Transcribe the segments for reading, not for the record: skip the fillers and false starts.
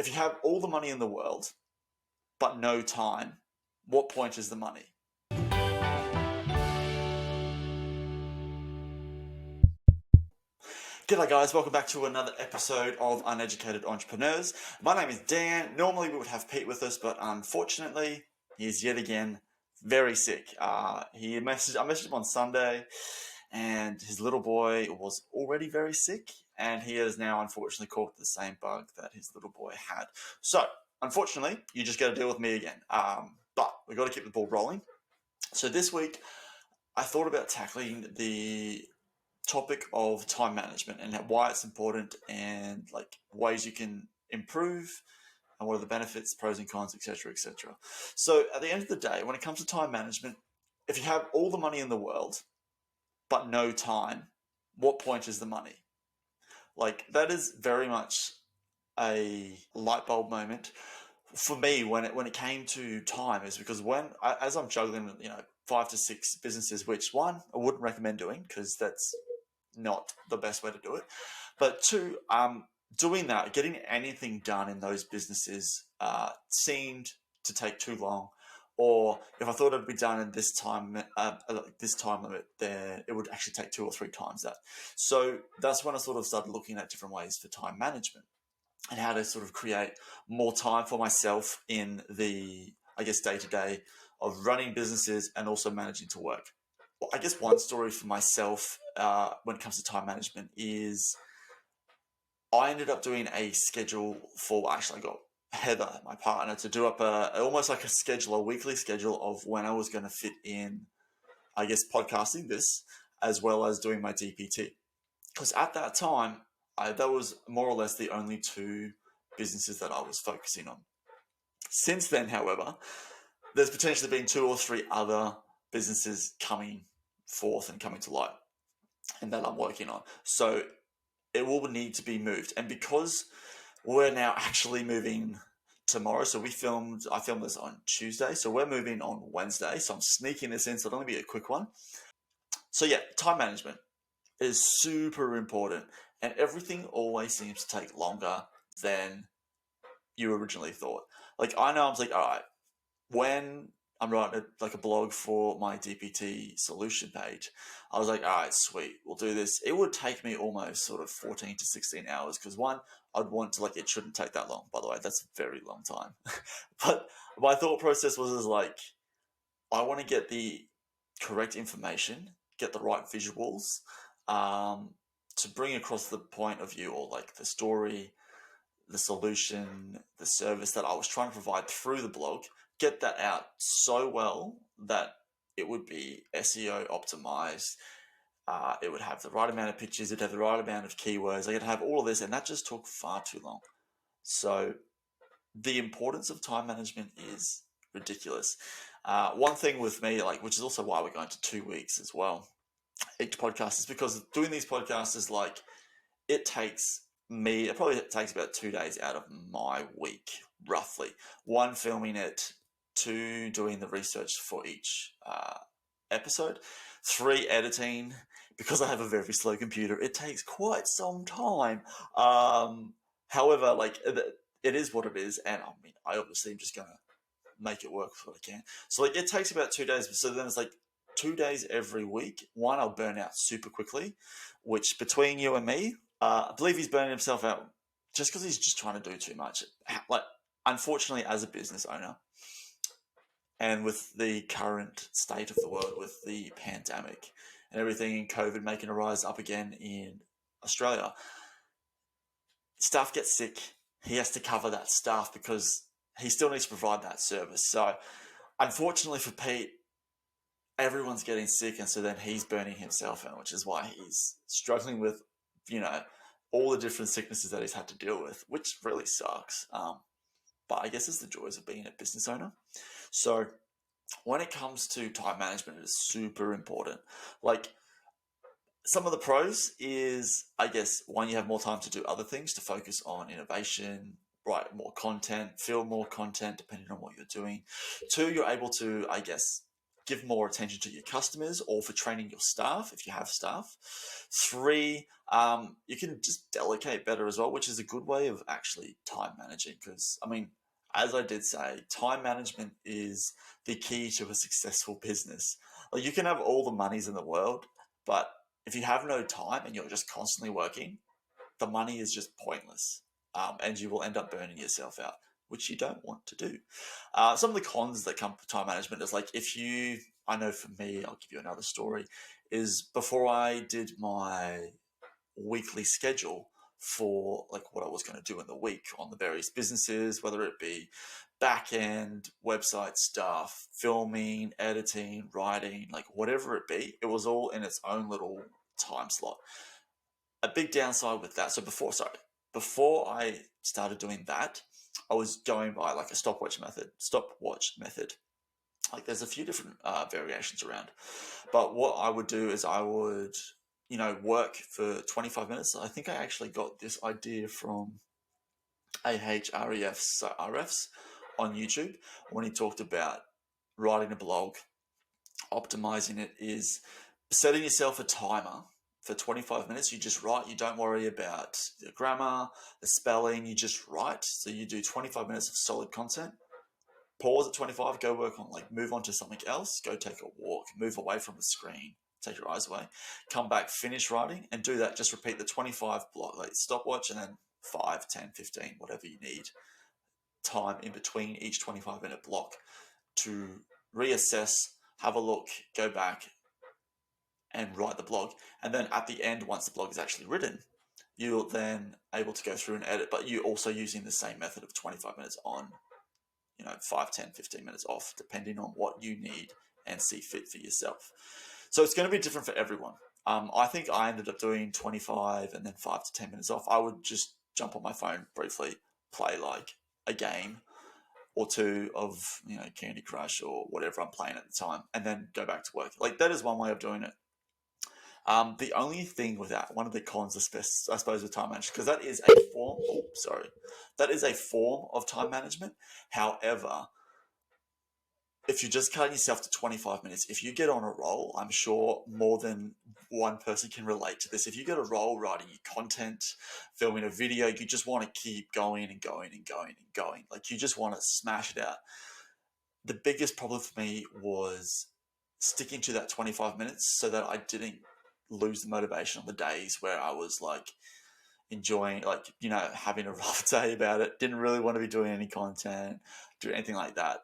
If you have all the money in the world, but no time, what point is the money? G'day guys, welcome back to another episode of Uneducated Entrepreneurs. My name is Dan. Normally we would have Pete with us, but unfortunately he is yet again very sick. I messaged him on Sunday, and his little boy was already very sick, and he has now unfortunately caught the same bug that his little boy had. So unfortunately, you just got to deal with me again. But we've got to keep the ball rolling. So this week, I thought about tackling the topic of time management and why it's important, and like ways you can improve, and what are the benefits, pros and cons, etc., etc. So at the end of the day, when it comes to time management, if you have all the money in the world but no time, what point is the money? Like, that is very much a light bulb moment for me when it came to time, is because as I'm juggling 5 to 6 businesses, which one I wouldn't recommend doing because that's not the best way to do it, but two, doing that, getting anything done in those businesses seemed to take too long. Or if I thought it'd be done in this time limit, then it would actually take 2 or 3 times that. So that's when I sort of started looking at different ways for time management and how to sort of create more time for myself in the, I guess, day-to-day of running businesses and also managing to work. I guess one story for myself when it comes to time management is I ended up doing a schedule for, actually I got Heather, my partner, to do up almost like a weekly schedule of when I was going to fit in, I guess, podcasting this, as well as doing my DPT. Because at that time, that was more or less the only 2 businesses that I was focusing on. Since then, however, there's potentially been 2 or 3 other businesses coming forth and coming to light, and that I'm working on. So it will need to be moved. And because we're now actually moving tomorrow, so I filmed this on Tuesday, so we're moving on Wednesday, so I'm sneaking this in, so it'll only be a quick one. So yeah, time management is super important, and everything always seems to take longer than you originally thought. Like, I know, I was like, all right, when I'm writing a blog for my DPT solution page, I was like, all right, sweet, we'll do this. It would take me almost sort of 14 to 16 hours because one, I'd want to, it shouldn't take that long, by the way, that's a very long time. But my thought process was like, I want to get the correct information, get the right visuals, to bring across the point of view, or like the story, the solution, the service that I was trying to provide through the blog, get that out so well that it would be SEO optimized. It would have the right amount of pictures, it'd have the right amount of keywords, I could have all of this, and that just took far too long. So the importance of time management is ridiculous. One thing with me, which is also why we're going to 2 weeks as well, each podcast, is because doing these podcasts is it probably takes about 2 days out of my week, roughly. 1, filming it, 2, doing the research for each episode, 3, editing. Because I have a very slow computer, it takes quite some time. However, it is what it is, and I obviously am just going to make it work for what I can. So it takes about 2 days. So then it's 2 days every week. One, I'll burn out super quickly, which between you and me, I believe he's burning himself out just because he's just trying to do too much. Unfortunately, as a business owner, and with the current state of the world, with the pandemic and everything, in COVID making a rise up again in Australia, staff get sick. He has to cover that staff because he still needs to provide that service. So unfortunately for Pete, everyone's getting sick, and so then he's burning himself out, which is why he's struggling with, all the different sicknesses that he's had to deal with, which really sucks. But I guess it's the joys of being a business owner. So when it comes to time management, it is super important. Some of the pros is, I guess, one, you have more time to do other things, to focus on innovation, write more content, film more content, depending on what you're doing. 2, you're able to, I guess, give more attention to your customers or for training your staff if you have staff. 3, you can just delegate better as well, which is a good way of actually time managing. Because, I mean, as I did say, time management is the key to a successful business. Like, you can have all the monies in the world, but if you have no time and you're just constantly working, the money is just pointless, and you will end up burning yourself out, which you don't want to do. Some of the cons that come with time management is like I know for me, I'll give you another story, is before I did my weekly schedule for like what I was going to do in the week on the various businesses, whether it be back end, website stuff, filming, editing, writing, like whatever it be, it was all in its own little time slot. A big downside with that, before I started doing that, I was going by like a stopwatch method. Like there's a few different variations around, but what I would do is I would, work for 25 minutes. I think I actually got this idea from RFs on YouTube when he talked about writing a blog, optimizing it, is setting yourself a timer for 25 minutes. You just write. You don't worry about the grammar, the spelling. You just write. So you do 25 minutes of solid content. Pause at 25. Go work on, move on to something else. Go take a walk. Move away from the screen. Take your eyes away. Come back. Finish writing and do that. Just repeat the 25 block. Stopwatch and then 5, 10, 15, whatever you need. Time in between each 25-minute block to reassess, have a look, go back, and write the blog. And then at the end, once the blog is actually written, you're then able to go through and edit, but you're also using the same method of 25 minutes on, 5, 10, 15 minutes off, depending on what you need and see fit for yourself. So it's going to be different for everyone. I think I ended up doing 25 and then 5 to 10 minutes off. I would just jump on my phone briefly, play like a game or two of, Candy Crush or whatever I'm playing at the time, and then go back to work. Like that is one way of doing it. The only thing with that, one of the cons, I suppose, with time management, because that is a form. That is a form of time management. However, if you're just cutting yourself to 25 minutes, if you get on a roll, I'm sure more than one person can relate to this. If you get a roll writing your content, filming a video, you just want to keep going and going and going and going. Like you just want to smash it out. The biggest problem for me was sticking to that 25 minutes so that I didn't lose the motivation on the days where I was enjoying, having a rough day about it, didn't really want to be doing any content, do anything like that.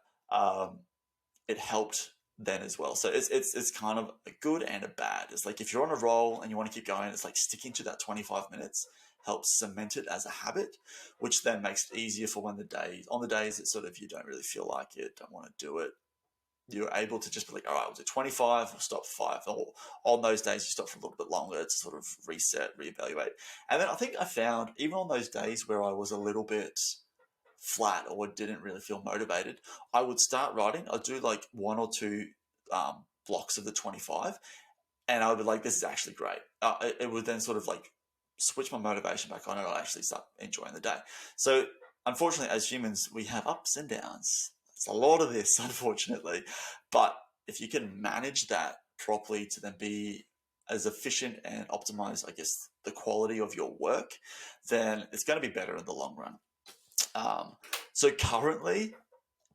It helped then as well. So it's kind of a good and a bad. It's like if you're on a roll and you want to keep going, it's like sticking to that 25 minutes helps cement it as a habit, which then makes it easier for on the days it's sort of you don't really feel like it, don't want to do it, you're able to just be like, all right, we'll do 25, we'll stop 5. Or on those days, you stop for a little bit longer to sort of reset, reevaluate. And then I think I found, even on those days where I was a little bit flat or didn't really feel motivated, I would start writing. I'd do 1 or 2 blocks of the 25, and I would be like, this is actually great. It would then sort of switch my motivation back on, and I'd actually start enjoying the day. So unfortunately, as humans, we have ups and downs. It's a lot of this, unfortunately. But if you can manage that properly to then be as efficient and optimize, I guess, the quality of your work, then it's going to be better in the long run. So currently,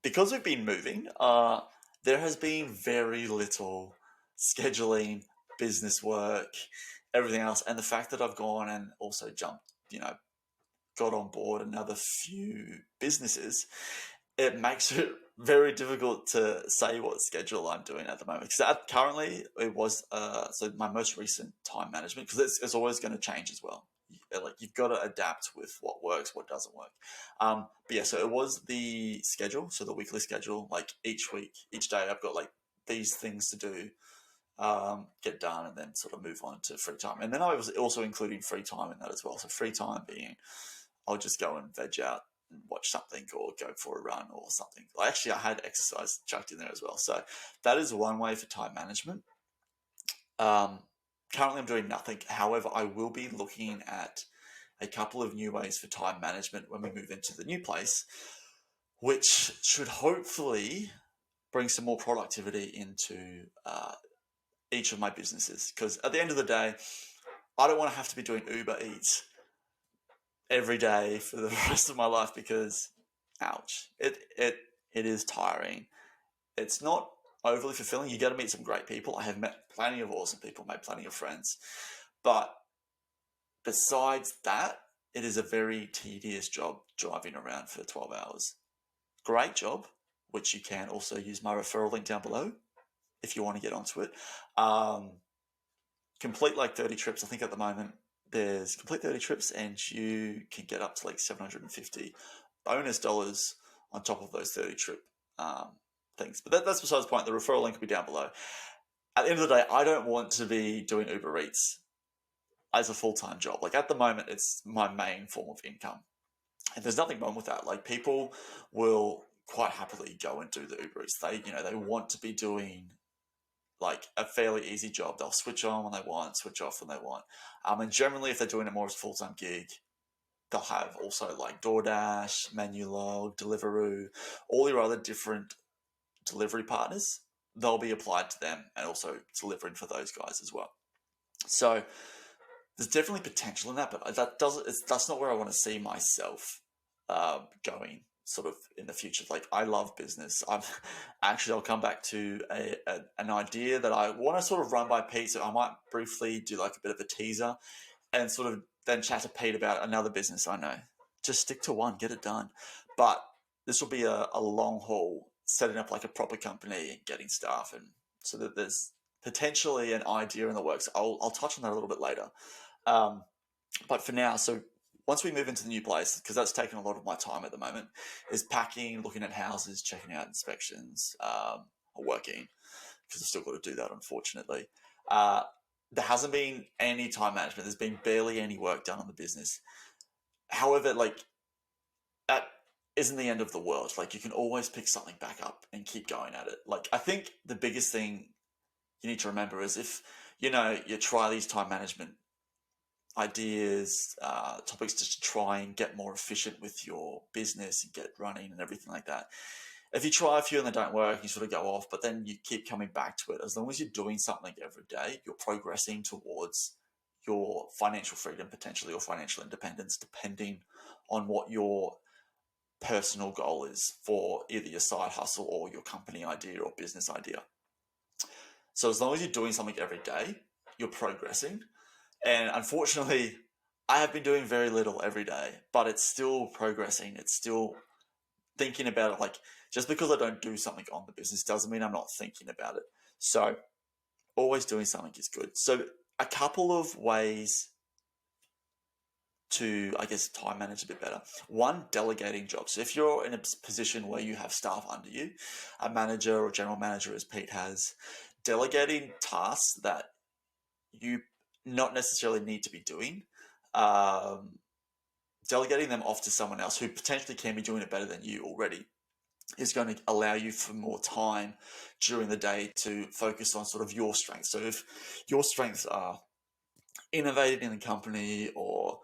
because we've been moving, there has been very little scheduling, business work, everything else. And the fact that I've gone and also jumped, got on board another few businesses, it makes it very difficult to say what schedule I'm doing at the moment. Because currently, it was my most recent time management, because it's always going to change as well. You've got to adapt with what works, what doesn't work. But yeah, so it was the schedule, so the weekly schedule. Each week, each day, I've got these things to do, get done, and then sort of move on to free time. And then I was also including free time in that as well. So free time being, I'll just go and veg out and watch something or go for a run or something. I had exercise chucked in there as well. So that is one way for time management. Currently I'm doing nothing. However, I will be looking at a couple of new ways for time management when we move into the new place, which should hopefully bring some more productivity into each of my businesses. Because at the end of the day, I don't want to have to be doing Uber Eats every day for the rest of my life because, ouch, it is tiring. It's not overly fulfilling. You got to meet some great people. I have met plenty of awesome people, made plenty of friends. But besides that, it is a very tedious job driving around for 12 hours. Great job, which you can also use my referral link down below if you want to get onto it. Complete like 30 trips. I think at the moment there's complete 30 trips and you can get up to like 750 bonus dollars on top of those 30 trip things. But that's besides the point. The referral link will be down below. At the end of the day, I don't want to be doing Uber Eats as a full-time job. Like at the moment, it's my main form of income. And there's nothing wrong with that. Like people will quite happily go and do the Uber Eats. They want to be doing like a fairly easy job. They'll switch on when they want, switch off when they want. And generally, if they're doing it more as a full-time gig, they'll have also like DoorDash, Menulog, Deliveroo, all your other different delivery partners. They'll be applied to them and also delivering for those guys as well. So there's definitely potential in that, but that's not where I want to see myself going sort of in the future. Like I love business. I'll come back to an idea that I want to sort of run by Pete. So I might briefly do like a bit of a teaser and sort of then chat to Pete about another business I know. Just stick to one, get it done. But this will be a long haul, setting up like a proper company and getting staff, and so that there's potentially an idea in the works. I'll touch on that a little bit later. But for now, so once we move into the new place, because that's taken a lot of my time at the moment, is packing, looking at houses, checking out inspections, working, because I've still got to do that, unfortunately. There hasn't been any time management. There's been barely any work done on the business. However, like that isn't the end of the world. Like you can always pick something back up and keep going at it. Like I think the biggest thing you need to remember is if, you try these time management ideas, topics just to try and get more efficient with your business and get running and everything like that. If you try a few and they don't work, you sort of go off, but then you keep coming back to it. As long as you're doing something every day, you're progressing towards your financial freedom, potentially, or financial independence, depending on what your personal goal is for either your side hustle or your company idea or business idea. So as long as you're doing something every day, you're progressing. And unfortunately, I have been doing very little every day, but it's still progressing. It's still thinking about it. Like just because I don't do something on the business doesn't mean I'm not thinking about it. So always doing something is good. So a couple of ways to, I guess, time manage a bit better. One, delegating jobs. So if you're in a position where you have staff under you, a manager or general manager as Pete has, delegating tasks that you not necessarily need to be doing, delegating them off to someone else who potentially can be doing it better than you already is going to allow you for more time during the day to focus on sort of your strengths. So if your strengths are innovating in the company or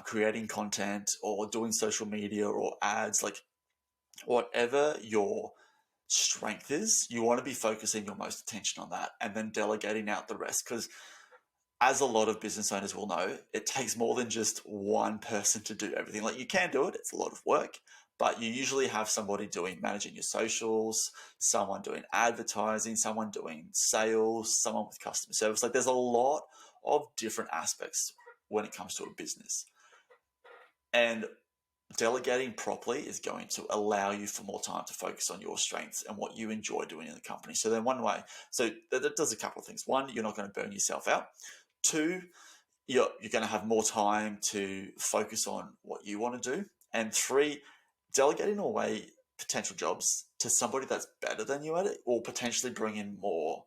creating content or doing social media or ads, like whatever your strength is, you want to be focusing your most attention on that and then delegating out the rest. Because as a lot of business owners will know, it takes more than just one person to do everything. Like you can do it, it's a lot of work, but you usually have somebody managing your socials, someone doing advertising, someone doing sales, someone with customer service. Like there's a lot of different aspects when it comes to a business. And delegating properly is going to allow you for more time to focus on your strengths and what you enjoy doing in the company. So then that does a couple of things. One, you're not going to burn yourself out. Two, you're going to have more time to focus on what you want to do. And three, delegating away potential jobs to somebody that's better than you at it will potentially bring in more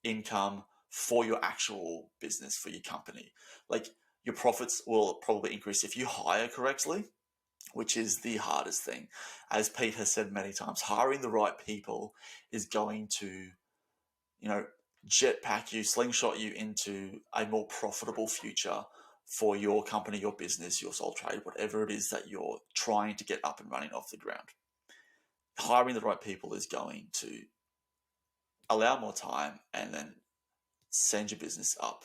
income for your actual business, for your company. Like your profits will probably increase if you hire correctly, which is the hardest thing. As Pete has said many times, hiring the right people is going to, jetpack you, slingshot you into a more profitable future for your company, your business, your sole trade, whatever it is that you're trying to get up and running off the ground. Hiring the right people is going to allow more time, and then send your business up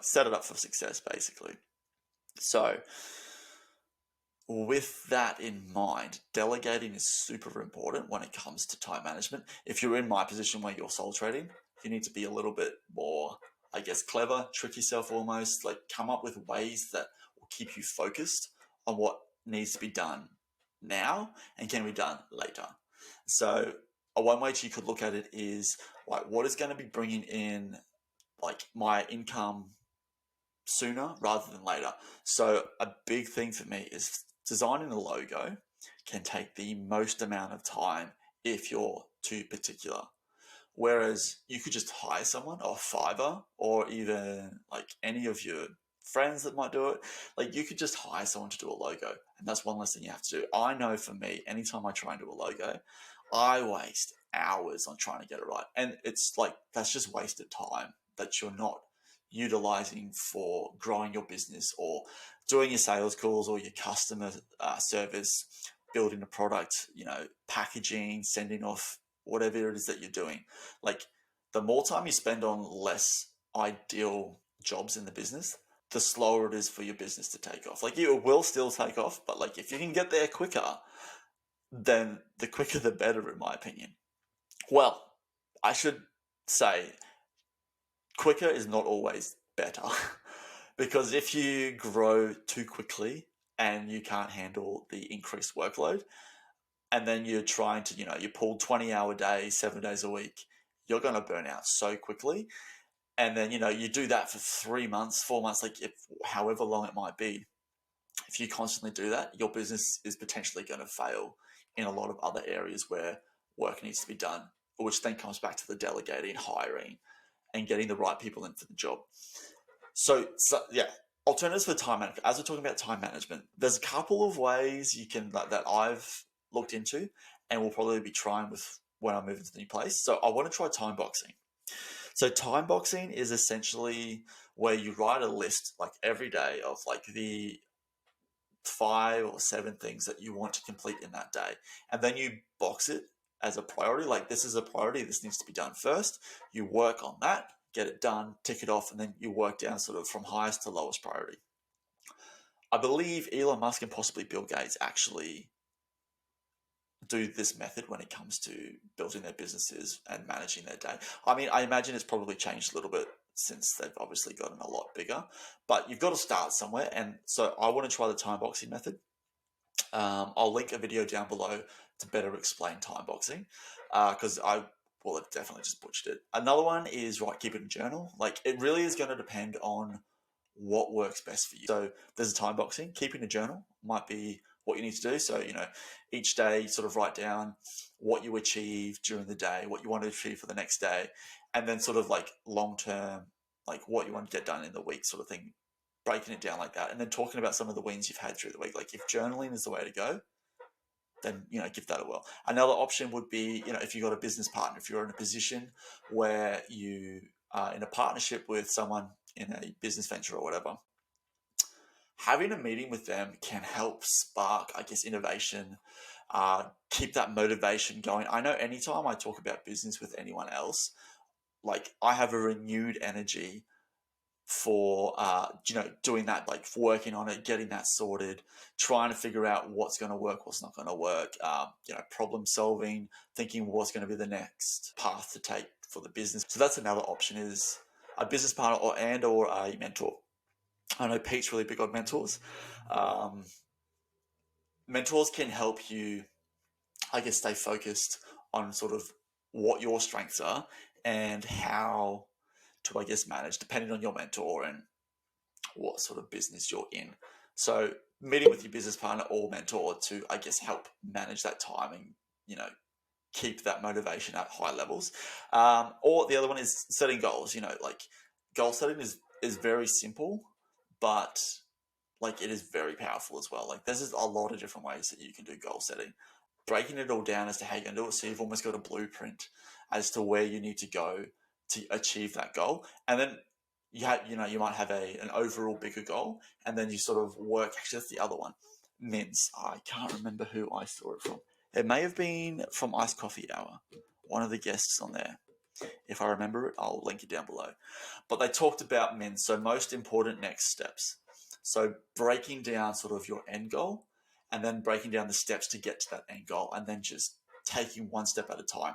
set it up for success, basically. So with that in mind, delegating is super important when it comes to time management. If you're in my position where you're sole trading, you need to be a little bit more, I guess, clever, trick yourself almost, like come up with ways that will keep you focused on what needs to be done now and can be done later. So one way you could look at it is like, what is going to be bringing in like my income sooner rather than later. So a big thing for me is designing a logo can take the most amount of time if you're too particular. Whereas you could just hire someone or Fiverr or even like any of your friends that might do it. Like you could just hire someone to do a logo, and that's one less thing you have to do. I know for me, anytime I try and do a logo, I waste hours on trying to get it right. And it's like, that's just wasted time that you're not utilizing for growing your business or doing your sales calls or your customer service, building a product, packaging, sending off whatever it is that you're doing. Like the more time you spend on less ideal jobs in the business, the slower it is for your business to take off. Like it will still take off, but like if you can get there quicker, then the quicker the better, in my opinion. Well, I should say quicker is not always better because if you grow too quickly and you can't handle the increased workload, and then you're trying to, you pull 20-hour days, 7 days a week, you're going to burn out so quickly. And then, you do that for 3 months, 4 months, like however long it might be. If you constantly do that, your business is potentially going to fail in a lot of other areas where work needs to be done, which then comes back to the delegating, hiring, and getting the right people in for the job. So yeah, alternatives for time management. As we're talking about time management, there's a couple of ways you can that I've looked into and will probably be trying with when I move into the new place. So I want to try timeboxing. So timeboxing is essentially where you write a list like every day of like the 5 or 7 things that you want to complete in that day. And then you box it as a priority. Like this is a priority. This needs to be done first. You work on that, get it done, tick it off, and then you work down sort of from highest to lowest priority. I believe Elon Musk and possibly Bill Gates actually do this method when it comes to building their businesses and managing their day. I mean, I imagine it's probably changed a little bit since they've obviously gotten a lot bigger, but you've got to start somewhere. And so I want to try the timeboxing method. I'll link a video down below to better explain timeboxing because I've definitely just butchered it. Another one is keep it in a journal. Like it really is going to depend on what works best for you. So there's a timeboxing. Keeping a journal might be what you need to do. So, each day you sort of write down what you achieved during the day, what you want to achieve for the next day, and then sort of like long-term, like what you want to get done in the week sort of thing, breaking it down like that. And then talking about some of the wins you've had through the week. Like if journaling is the way to go, then, give that a whirl. Another option would be, if you've got a business partner, if you're in a position where you are in a partnership with someone in a business venture or whatever, having a meeting with them can help spark, I guess, innovation, keep that motivation going. I know anytime I talk about business with anyone else, like I have a renewed energy for, doing that, like working on it, getting that sorted, trying to figure out what's going to work, what's not going to work, problem solving, thinking what's going to be the next path to take for the business. So that's another option, is a business partner or a mentor. I know Pete's really big on mentors. Mentors can help you, I guess, stay focused on sort of what your strengths are and how to, I guess, manage depending on your mentor and what sort of business you're in. So meeting with your business partner or mentor to, I guess, help manage that time and, keep that motivation at high levels. Or the other one is setting goals. Like goal setting is very simple, but like it is very powerful as well. Like there's just a lot of different ways that you can do goal setting. Breaking it all down as to how you're going to do it, so you've almost got a blueprint as to where you need to go to achieve that goal. And then you might have an overall bigger goal, and then you sort of work. Actually, that's the other one. Mints. I can't remember who I saw it from. It may have been from Iced Coffee Hour, one of the guests on there. If I remember it, I'll link it down below. But they talked about MINS, so most important next steps. So breaking down sort of your end goal and then breaking down the steps to get to that end goal and then just taking one step at a time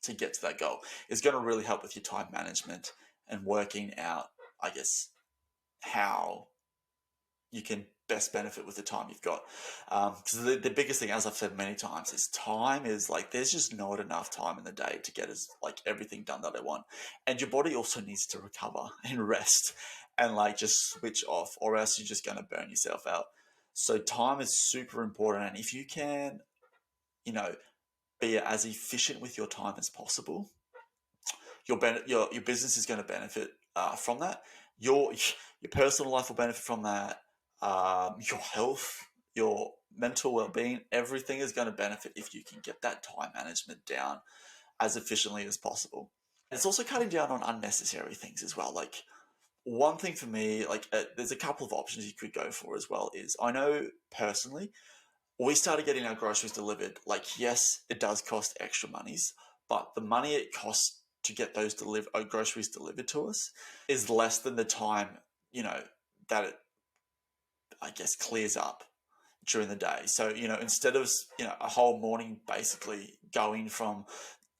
to get to that goal is going to really help with your time management and working out, I guess, how you can best benefit with the time you've got. Because the biggest thing, as I've said many times, is time is like there's just not enough time in the day to get as like everything done that I want, and your body also needs to recover and rest and like just switch off, or else you're just going to burn yourself out. So time is super important, and if you can, you know, be as efficient with your time as possible, your business is going to benefit from that. Your personal life will benefit from that. Your health, your mental well-being, everything is going to benefit if you can get that time management down as efficiently as possible. It's also cutting down on unnecessary things as well. Like one thing for me, like there's a couple of options you could go for as well. Is I know personally we started getting our groceries delivered. Like, yes, it does cost extra monies, but the money it costs to get those groceries delivered to us is less than the time, that it, I guess, clears up during the day. So, instead of, a whole morning basically going from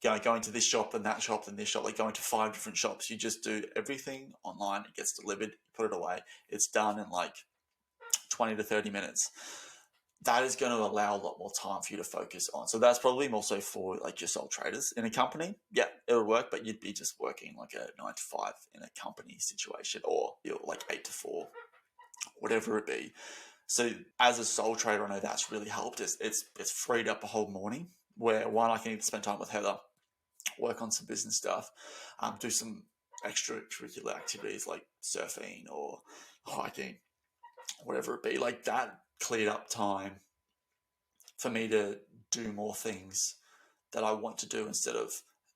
going to this shop and that shop and this shop, like going to 5 different shops, you just do everything online. It gets delivered, you put it away. It's done in like 20 to 30 minutes. That is going to allow a lot more time for you to focus on. So that's probably more so for like your sole traders in a company. Yeah, it'll work, but you'd be just working like a 9 to 5 in a company situation, or you're like 8 to 4, whatever it be. So as a sole trader, I know that's really helped. It's freed up a whole morning where one, I can spend time with Heather, work on some business stuff, do some extracurricular activities like surfing or hiking, whatever it be. Like that cleared up time for me to do more things that I want to do instead of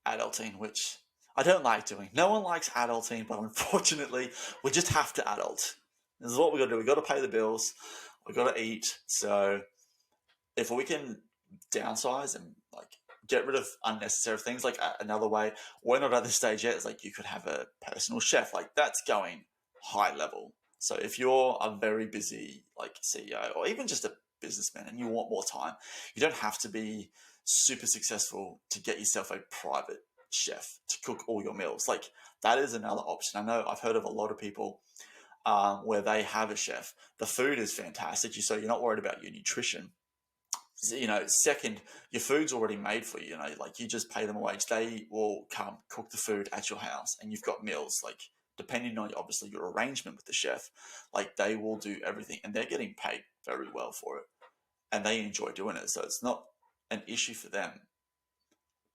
adulting, which I don't like doing. No one likes adulting, but unfortunately, we just have to adult. This is what we got to do. We got to pay the bills. We got to eat. So if we can downsize and like get rid of unnecessary things, like another way, we're not at this stage yet. It's like you could have a personal chef. Like that's going high level. So if you're a very busy like CEO or even just a businessman and you want more time, you don't have to be super successful to get yourself a private chef to cook all your meals. Like that is another option. I know I've heard of a lot of people where they have a chef. The food is fantastic, so you're not worried about your nutrition. Second, your food's already made for you. Like you just pay them a wage. They will come cook the food at your house, and you've got meals. Like depending on obviously your arrangement with the chef, like they will do everything, and they're getting paid very well for it, and they enjoy doing it. So it's not an issue for them.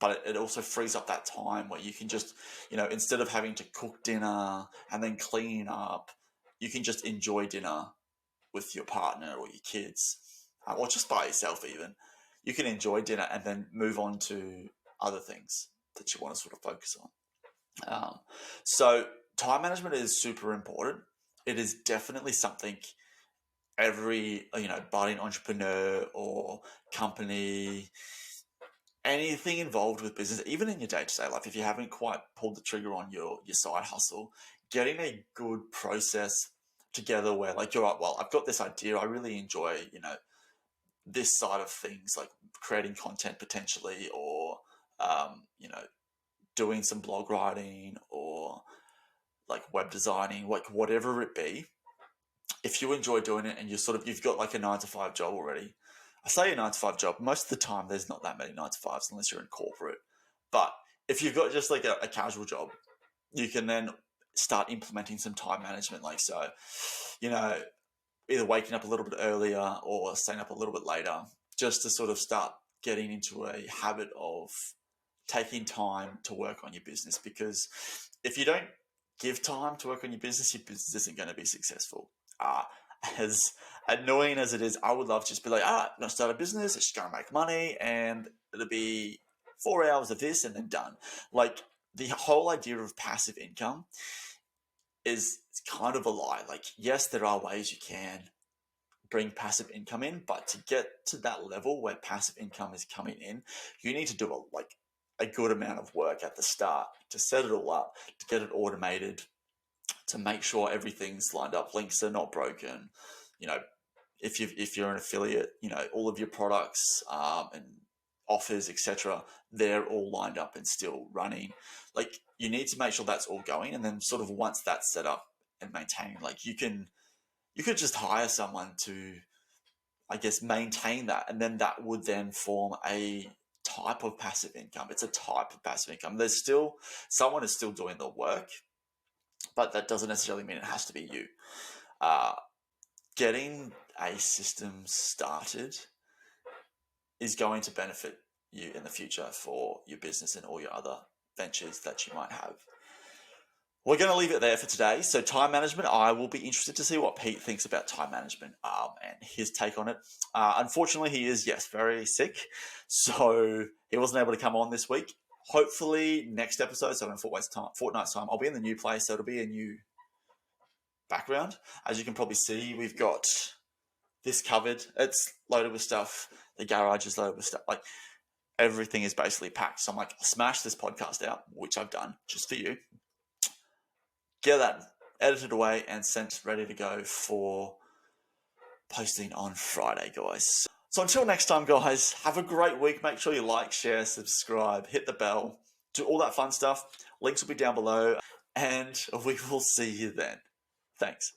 But it also frees up that time where you can just, instead of having to cook dinner and then clean up, you can just enjoy dinner with your partner or your kids, or just by yourself even. You can enjoy dinner and then move on to other things that you want to sort of focus on. So time management is super important. It is definitely something every, budding entrepreneur or company, anything involved with business, even in your day-to-day life, if you haven't quite pulled the trigger on your side hustle, getting a good process together where like you're like, well, I've got this idea, I really enjoy, this side of things, like creating content potentially, or doing some blog writing or like web designing, like whatever it be. If you enjoy doing it and you've got like a 9 to 5 job already. I say a 9 to 5 job, most of the time there's not that many 9 to 5s unless you're in corporate. But if you've got just like a casual job, you can then start implementing some time management. Like, so, either waking up a little bit earlier or staying up a little bit later, just to sort of start getting into a habit of taking time to work on your business. Because if you don't give time to work on your business isn't going to be successful. As annoying as it is, I would love to just be like, I'm going to start a business, it's just going to make money, and it'll be 4 hours of this and then done. Like, the whole idea of passive income is kind of a lie. Like, yes, there are ways you can bring passive income in, but to get to that level where passive income is coming in, you need to do a good amount of work at the start to set it all up, to get it automated, to make sure everything's lined up, links are not broken. You know, if you're an affiliate, you know, all of your products and offers, etc., they're all lined up and still running. Like, you need to make sure that's all going, and then sort of once that's set up and maintained, like you could just hire someone to, I guess, maintain that, and then that would then form a type of passive income. It's a type of passive income. There's still, someone is still doing the work, but that doesn't necessarily mean it has to be you. Getting a system started is going to benefit you in the future for your business and all your other ventures that you might have. We're going to leave it there for today. So time management, I will be interested to see what Pete thinks about time management and his take on it. Unfortunately, he is, yes, very sick. So he wasn't able to come on this week. Hopefully next episode, so in a fortnight's time, I'll be in the new place. So it'll be a new background. As you can probably see, we've got this covered. It's loaded with stuff. The garage is loaded with stuff. Like, everything is basically packed. So I'm like, I'll smash this podcast out, which I've done just for you. Get that edited away and sent ready to go for posting on Friday, guys. So until next time, guys, have a great week. Make sure you like, share, subscribe, hit the bell, do all that fun stuff. Links will be down below, and we will see you then. Thanks.